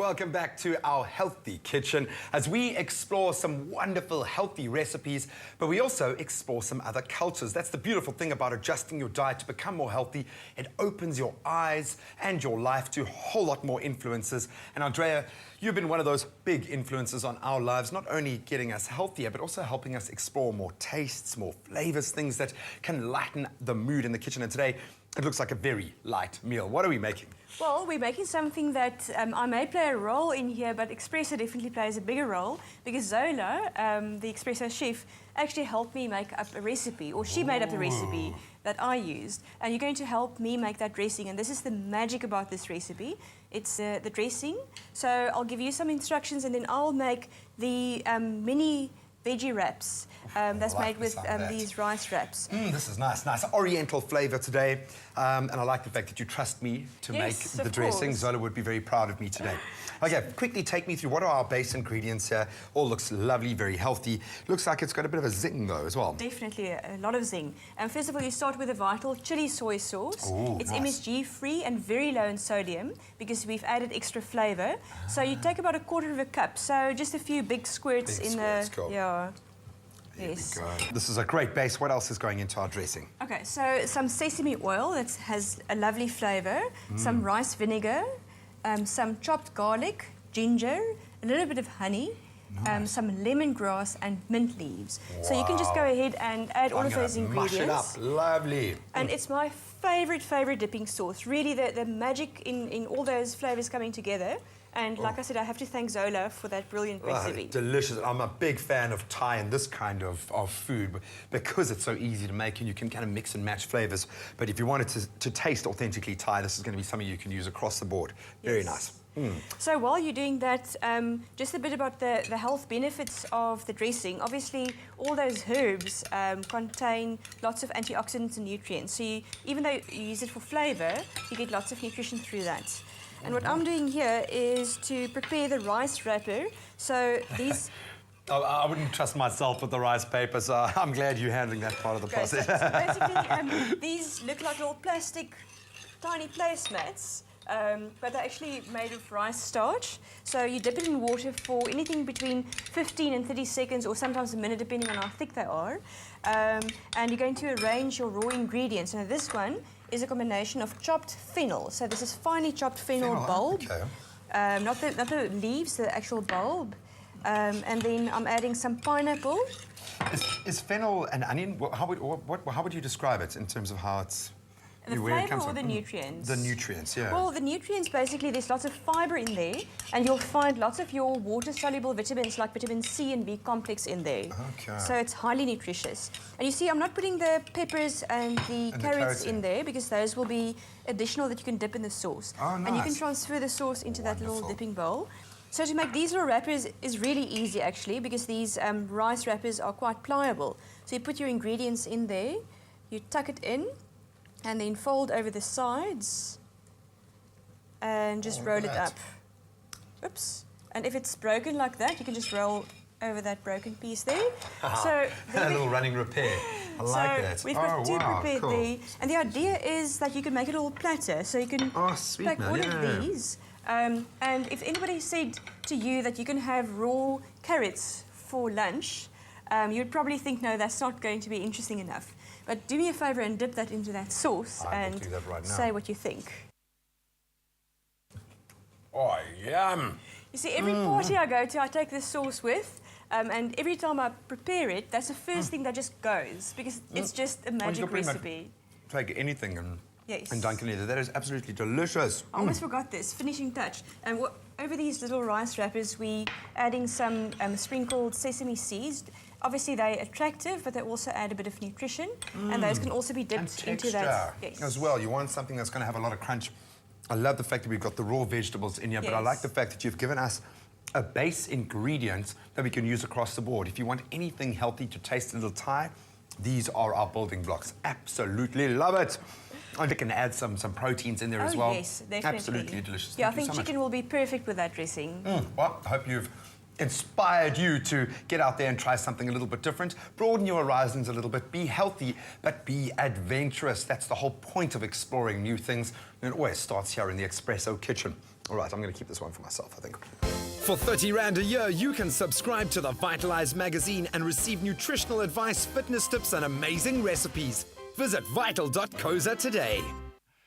welcome back to our healthy kitchen as we explore some wonderful healthy recipes, but we also explore some other cultures. That's the beautiful thing about adjusting your diet to become more healthy. It opens your eyes and your life to a whole lot more influences. And Andrea, you've been one of those big influences on our lives, not only getting us healthier, but also helping us explore more tastes, more flavors, things that can lighten the mood in the kitchen. And today, it looks like a very light meal. What are we making? Well, we're making something that I may play a role in here, but espresso definitely plays a bigger role because Zola, the espresso chef, actually helped me make up a recipe, or she made up the recipe that I used. And you're going to help me make that dressing, and this is the magic about this recipe. It's the dressing. So I'll give you some instructions, and then I'll make the mini veggie wraps that's made with these rice wraps. This is nice, nice oriental flavour today. And I like the fact that you trust me to make the dressing. Course. Zola would be very proud of me today. Okay, quickly take me through what are our base ingredients here. All looks lovely, very healthy. Looks like it's got a bit of a zing though as well. Definitely a lot of zing. And first of all, you start with a Vital chili soy sauce. Ooh, it's nice. MSG free and very low in sodium because we've added extra flavour. So you take about 1/4 of a cup. So just a few big squirts Big in squirts, the cool. yeah. There Yes. we go. This is a great base. What else is going into our dressing? Okay, so some sesame oil that has a lovely flavour, some rice vinegar, some chopped garlic, ginger, a little bit of honey, some lemongrass and mint leaves. Wow. So you can just go ahead and add all of those ingredients. Mush it up. Lovely. And it's my favourite dipping sauce. Really, the magic in all those flavours coming together. And like I said, I have to thank Zola for that brilliant recipe. Delicious. I'm a big fan of Thai and this kind of food because it's so easy to make and you can kind of mix and match flavours. But if you wanted to taste authentically Thai, this is going to be something you can use across the board. Very nice. So while you're doing that, just a bit about the health benefits of the dressing. Obviously, all those herbs contain lots of antioxidants and nutrients. So even though you use it for flavour, you get lots of nutrition through that. And what I'm doing here is to prepare the rice wrapper. So these... I wouldn't trust myself with the rice paper, so I'm glad you're handling that part of the process. So basically, these look like little plastic, tiny placemats, but they're actually made of rice starch. So you dip it in water for anything between 15 and 30 seconds, or sometimes a minute, depending on how thick they are. And you're going to arrange your raw ingredients. Now this one is a combination of chopped fennel. So this is finely chopped fennel bulb. Okay. Not the leaves, the actual bulb. And then I'm adding some pineapple. Is fennel an onion? How would you describe it in terms of how it's... The flavour or the nutrients? The nutrients, yeah. Well, the nutrients, basically, there's lots of fibre in there, and you'll find lots of your water-soluble vitamins like vitamin C and B complex in there. Okay. So it's highly nutritious. And you see, I'm not putting the peppers and the carrots in there because those will be additional that you can dip in the sauce. Oh, nice. And you can transfer the sauce into that little dipping bowl. So to make these little wrappers is really easy, actually, because these rice wrappers are quite pliable. So you put your ingredients in there, you tuck it in, and then fold over the sides and just roll it up. Oops. And if it's broken like that, you can just roll over that broken piece there. So a little running repair. I like that. We've got two prepared there. And the idea is that you can make it all platter. So you can pack all of these. And if anybody said to you that you can have raw carrots for lunch, you'd probably think, no, that's not going to be interesting enough. But do me a favour and dip that into that sauce and do that right now. Say what you think. Oh, yum! You see, every party I go to, I take this sauce with, and every time I prepare it, that's the first thing that just goes, because it's just a magic recipe. Take anything and dunk it in there. That is absolutely delicious. I almost forgot this, finishing touch. And over these little rice wrappers, we're adding some sprinkled sesame seeds. Obviously, they're attractive, but they also add a bit of nutrition, and those can also be dipped into that. As well. You want something that's going to have a lot of crunch. I love the fact that we've got the raw vegetables in here, but I like the fact that you've given us a base ingredient that we can use across the board. If you want anything healthy to taste a little Thai, these are our building blocks. Absolutely love it. And we can add some proteins in there as well. Yes, definitely. Absolutely delicious. Yeah, I think chicken will be perfect with that dressing. Well, I hope you've inspired you to get out there and try something a little bit different, broaden your horizons a little bit, be healthy, but be adventurous. That's the whole point of exploring new things, and it always starts here in the Espresso Kitchen. All right, I'm going to keep this one for myself, I think. For 30 Rand a year, you can subscribe to the Vitalise magazine and receive nutritional advice, fitness tips, and amazing recipes. Visit vital.co.za today.